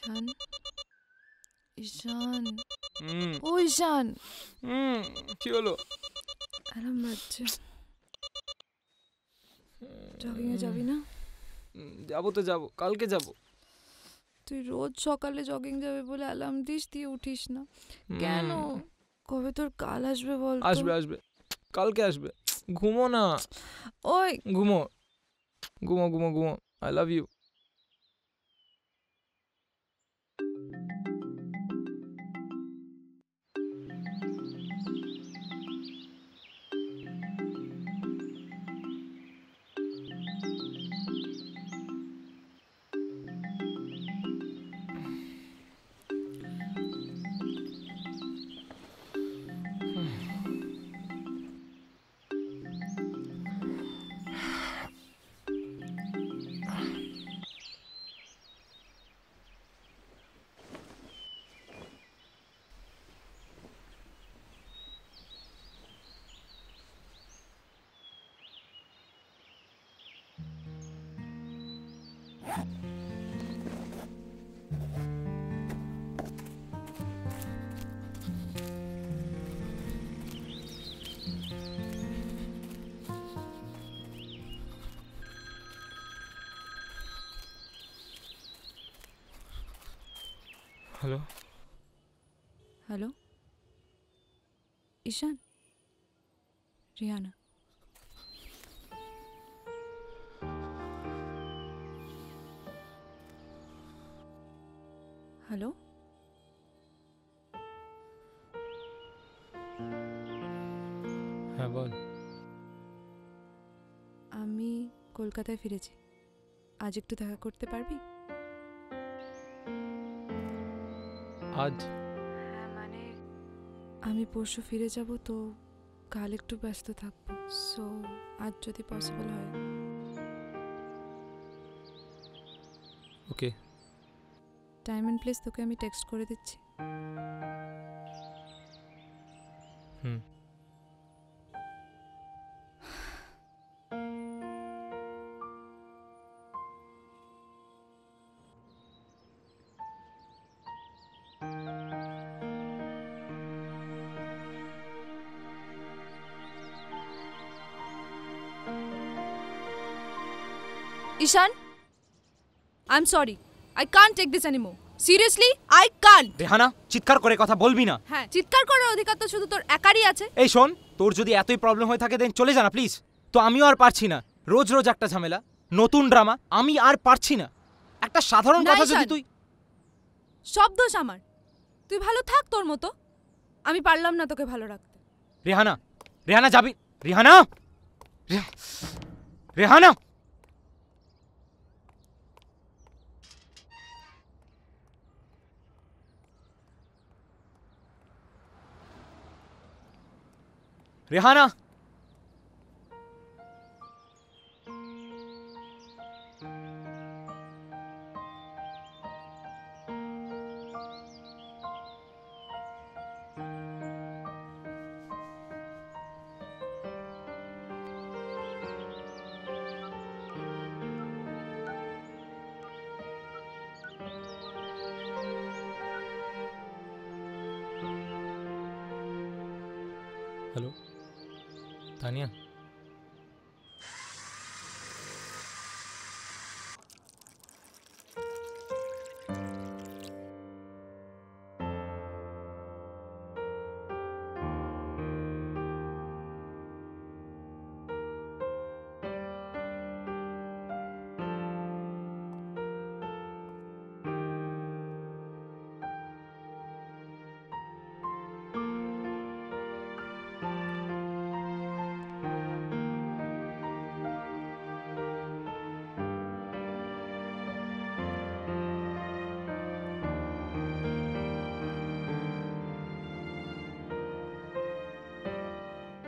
ঈশান, ঈশান, ও ঈশান, কি হলো? অ্যালার্ম বাজছে। জগিং এ যাবি না? যাবো তো যাবো, কালকে যাবো। তুই রোজ সকালে জগিং যাবে বলে অ্যালার্ম দিস, দিয়ে উঠিস না কেন? কবে তোর কাল আসবে বল? আসবে আসবে, কালকে আসবে। ঘুমো না। ওই ঘুমো ঘুমো ঘুমো ঘুমো। I love you. Hello hello Ishaan, Rihana. Hello, হ্যাঁ বল। আমি কলকাতায় ফিরেছি, আজ একটু দেখা করতে পারবি? আজ? হ্যাঁ মানে আমি পরশু ফিরে যাব, তো কাল একটু ব্যস্ত থাকবো, সো আজ যদি পসিবল হয়। ওকে। টাইম অ্যান্ড প্লেস তোকে আমি টেক্সট করে দিচ্ছি। Hmm. Ishaan, I am sorry, I can't take this anymore. Seriously I can't. Rehana, চিৎকার করে কথা বলবি না। হ্যাঁ, চিৎকার করার অধিকার তো শুধু তোর একারই আছে। এই শোন, তোর যদি এতই প্রবলেম হয়ে থাকে দেন চলে যা না প্লিজ। তো আমিও আর পারছি না, রোজ রোজ একটা ঝামেলা, নতুন ড্রামা, আমি আর পারছি না। একটা সাধারণ না, কথা যদি ঈশান, তুই... সব দোষ আমার। তুই ভালো থাক তোর মতো, আমি পারলাম না তোকে ভালো রাখতে। রেহানা, রেহানা যাবি? রেহানা, রেহানা। রেহানা, হ্যালো তানিয়া।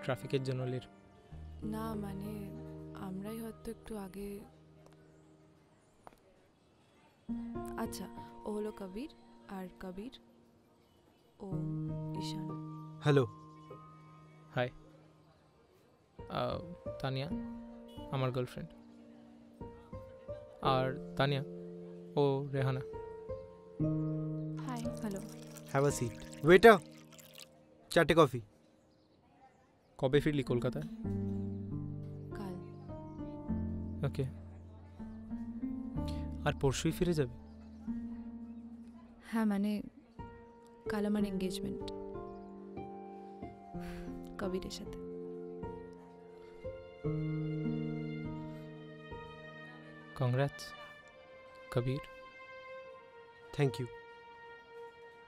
ট্রাফিকের জন্য লেট। না মানে আমরাই হয়তো একটু আগে। আচ্ছা, ও হলো কবির, আর কবির ও ঈশান। হ্যালো। হাই। তানিয়া আমার গার্লফ্রেন্ড, আর তানিয়া ও Rehana. Hi hello have a seat waiter 4টে কফি। কবে ফিরলি কলকাতায়? কাল। ওকে। আর পরশুই ফিরে যাবে? হ্যাঁ মানে কাল আমার এঙ্গেজমেন্ট কবিরের সাথে। Congrats Kabir. Thank you.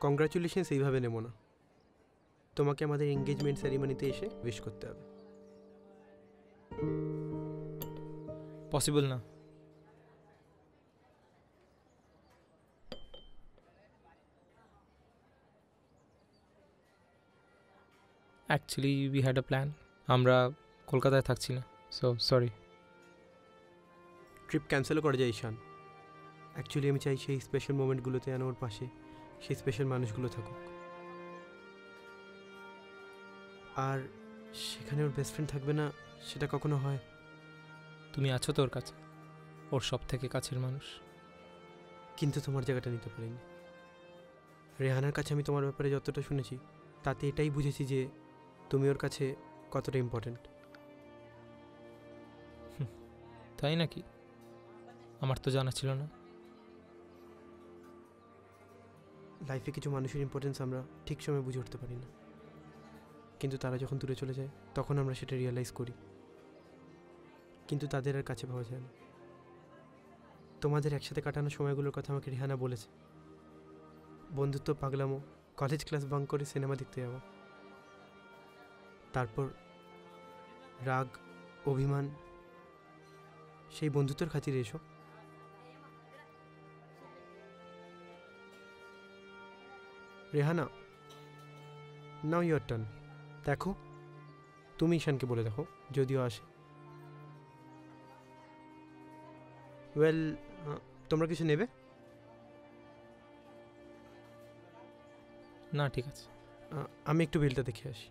Congratulations এইভাবে নেব না, তোমাকে আমাদের এঙ্গেজমেন্ট সেরিমনিতে এসে উইশ করতে হবে। পসিবল না। Actually we had a plan. আমরা কলকাতায় থাকছি না, সো সরি। ট্রিপ ক্যান্সেলও করা যায় ঈশান। অ্যাকচুয়ালি আমি চাই সেই স্পেশাল মোমেন্টগুলোতে যেন ওর পাশে সেই স্পেশাল মানুষগুলো থাকুক, আর সেখানে ওর বেস্ট ফ্রেন্ড থাকবে না সেটা কখনো হয়? তুমি আছো তোর কাছে, ওর সব থেকে কাছের মানুষ। কিন্তু তোমার জায়গাটা নিতে পারিনি। রেহানার কাছে আমি তোমার ব্যাপারে যতটা শুনেছি তাতে এটাই বুঝেছি যে তুমি ওর কাছে কতটা ইম্পর্ট্যান্ট। তাই নাকি? আমার তো জানা ছিল না। লাইফে কিছু মানুষের ইম্পর্টেন্স আমরা ঠিক সময় বুঝে উঠতে পারি না, কিন্তু তারা যখন দূরে চলে যায় তখন আমরা সেটা রিয়েলাইজ করি, কিন্তু তাদের আর কাছে পাওয়া যায় না। তোমাদের একসাথে কাটানো সময়গুলোর কথা আমাকে রিহানা বলেছে। বন্ধুত্ব, পাগলামো, কলেজ ক্লাস বাঙ্ক করে সিনেমা দেখতে যাওয়া, তারপর রাগ, অভিমান, সেই বন্ধুত্বের খাতিরে এসো। রেহানা, নাও ইউর টার্ন। দেখো, তুমি ঈশানকে বলে দেখো যদিও আসে। ওয়েল, তোমরা কিছু নেবে? না ঠিক আছে। আমি একটু বিলটা দেখে আসি।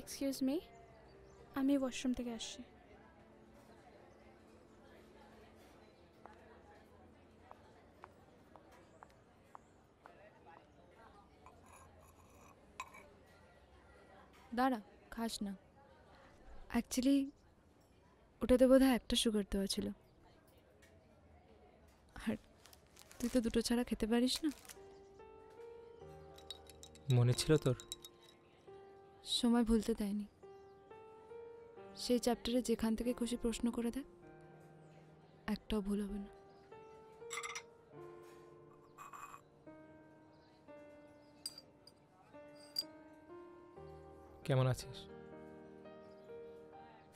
এক্সকিউজ মি, আমি ওয়াশরুম থেকে আসছি। দাঁড়া, খাস না। অ্যাকচুয়ালি ওটাতে বোধহয় একটা সুগার দেওয়া ছিল, আর তুই তো দুটো ছাড়া খেতে পারিস না। মনে ছিল তোর? সময় ভুলতে দেয়নি। সেই চ্যাপ্টারে যেখান থেকে খুশি প্রশ্ন করে দেয়, একটাও ভুল হবে না। কেমন আছিস?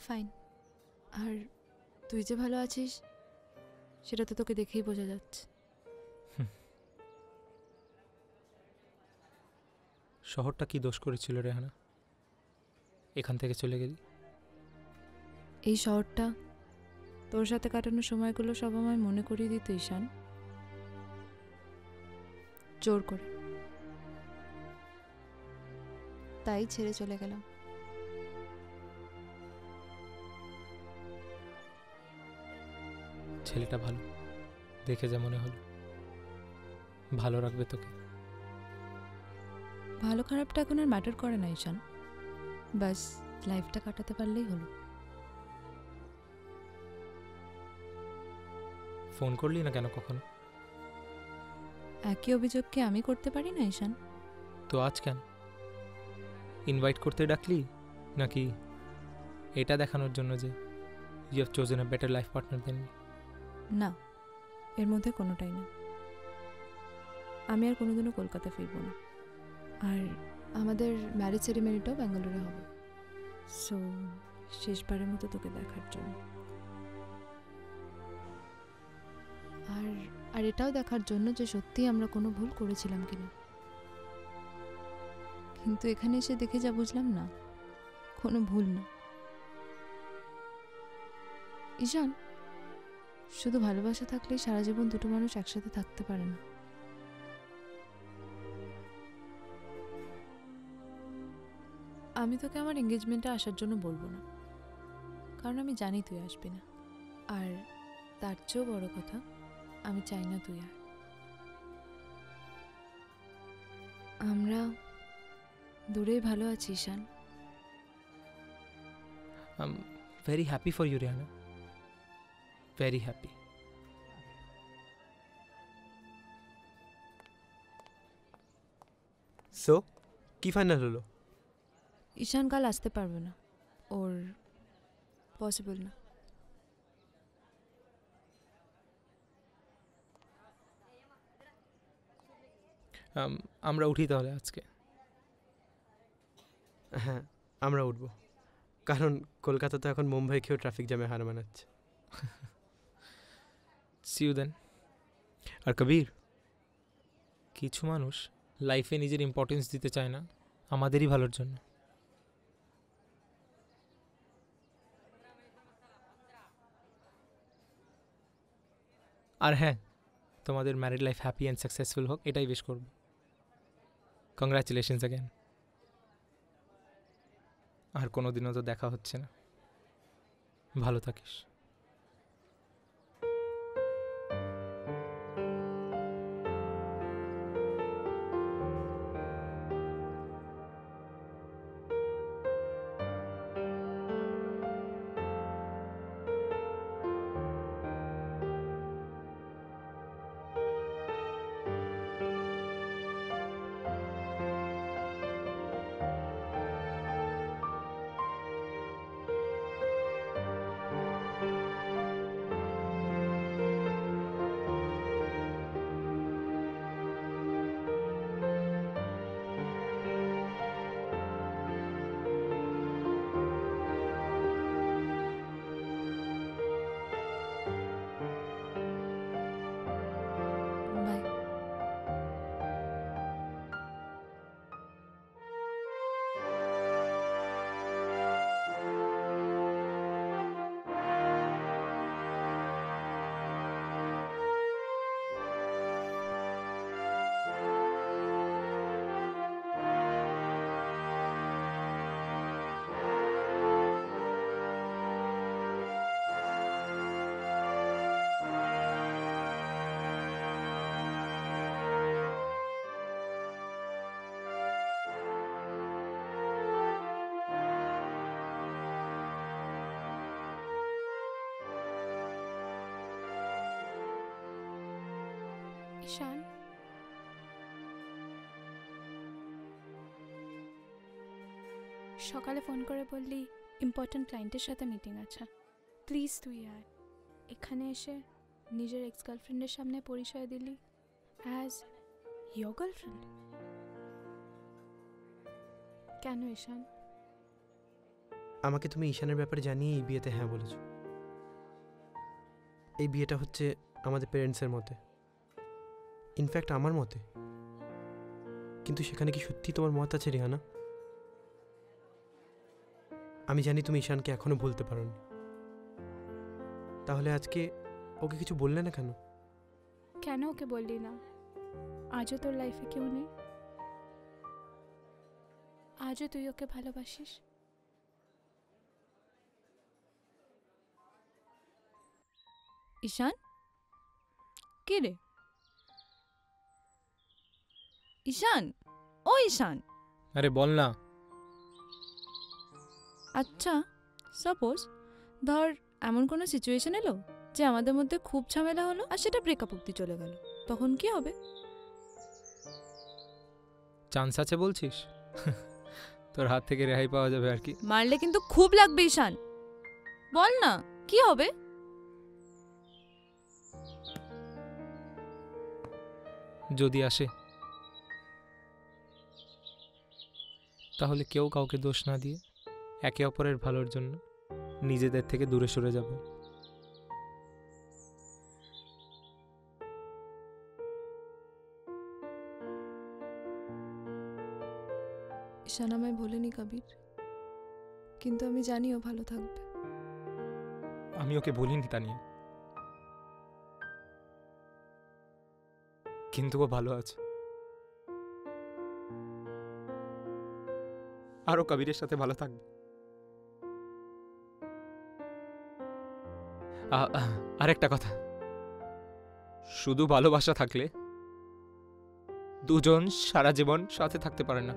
ফাইন। আর তুই যে ভালো আছিস সেটা তো তোকে দেখেই বোঝা যাচ্ছে। শহরটা কি দোষ করেছিল রেহানা? এখান থেকে চলে গেলি। এই শহরটা তোর সাথে কাটানো সময়গুলো সব আমায় মনে করিয়ে দিত ঈশান, জোর করে। তাই ছেড়ে চলে গেলাম। ছেলেটা ভালো, দেখে যা মনে হলো। ভালো রাখবে তোকে। ভালো খারাপটা এখন আর ম্যাটার করে না ঈশান, ব্যাস লাইফটা কাটাতে পারলেই হলো। ফোন করলি না কেন কখনো? একই অভিযোগ কি আমি করতে পারি না ঈশান? তো আজ কেন? ইনভাইট করতে ডাকলি নাকি এটা দেখানোর জন্য যে you have chosen a better life partner than me? না, এর মধ্যে কোনোটাই না। আমি আর কোনোদিনও কলকাতা ফিরবো না, আর আমাদের ম্যারেজ সেরিমনিটাও ব্যাঙ্গালোরে হবে। সো শেষবারের মতো তোকে দেখার জন্য, আর এটাও দেখার জন্য যে সত্যিই আমরা কোনো ভুল করেছিলাম কিনা। কিন্তু এখানে এসে দেখে যা বুঝলাম, না, কোনো ভুল না। ঈশান, শুধু ভালোবাসা থাকলেই সারা জীবন দুটো মানুষ একসাথে থাকতে পারে না। আমি তোকে আমার এঙ্গেজমেন্টে আসার জন্য বলবো না, কারণ আমি জানি তুই আসবি না। আর তার চেয়েও বড় কথা, আমি চাই না তুই আর। আমরা দূরেই ভালো আছি Ishaan. I am very happy for you Rihana, very happy. So কি ফাইনাল হলো? ঈশান কাল আসতে পারবে না, ওর পসিবল না। আমরা উঠি তাহলে আজকে। হ্যাঁ, আমরা উঠবো, কারণ কলকাতা তো এখন মুম্বাই খেয়েও ট্রাফিক জ্যামে হার মানাচ্ছে। সি ইউ দেন। আর কবির, কিছু মানুষ লাইফে নিজের ইম্পর্টেন্স দিতে চায় না আমাদেরই ভালোর জন্য। আর হ্যাঁ, তোমাদের married life happy and successful হোক, এটাই বেশ করব। Congratulations again. আর কোনো দিনও তো দেখা হচ্ছে না, ভালো থাকিস। বাই। ঈশান, সকালে ফোন করে বললি ইম্পর্ট্যান্ট ক্লায়েন্টের সাথে মিটিং আছে, প্লিজ তুই আয়। এখানে এসে নিজের এক্স গার্লফ্রেন্ডের সামনে পরিচয় দিলি অ্যাজ ইয়োর গার্লফ্রেন্ড। কেন ঈশান? আমাকে তুমি ঈশানের ব্যাপারে জানিয়ে এই বিয়েতে হ্যাঁ বলেছো। এই বিয়েটা হচ্ছে আমাদের পেরেন্টসের মতে, ইনফ্যাক্ট আমার মতে। কিন্তু সেখানে কি সত্যি তোমার মত আছে রিহানা? আমি জানি তুমি ঈশানকে এখনো ভুলতে পারোনি, তাহলে আজকে ওকে কিছু বললে না কেন? কেন ওকে বললি না? আজও তোর লাইফে কেউ নেই? আজও তুই ওকে ভালোবাসিস? ঈশান, কে রে? ঈশান, ও ঈশান। আরে বল না। আচ্ছা, সাপোজ ধর এমন কোনো সিচুয়েশন এলো যে আমাদের মধ্যে খুব ঝামেলা হলো আর সেটা ব্রেকআপ অব্দি চলে গেল, তখন কি হবে? চান্স আছে বলছিস? তোর হাত থেকে রেহাই পাওয়া যাবে আর কি। মারলে কিন্তু খুব লাগবে ঈশান, বল না কি হবে? যদি আসে, তাহলে কেউ কাউকে দোষ না দিয়ে একে অপরের ভালোর জন্য নিজেদের থেকে দূরে সরে যাব। ঈশান আমায় বলেনি কবির, কিন্তু আমি জানি ও ভালো থাকবে। আমি ওকে বলিনি তা নিয়ে, কিন্তু ও ভালো আছে। আরও কবিরের সাথে ভালো থাকবে। আরেকটা কথা, শুধু ভালোবাসা থাকলে দুজন সারা জীবন সাথে থাকতে পারে না।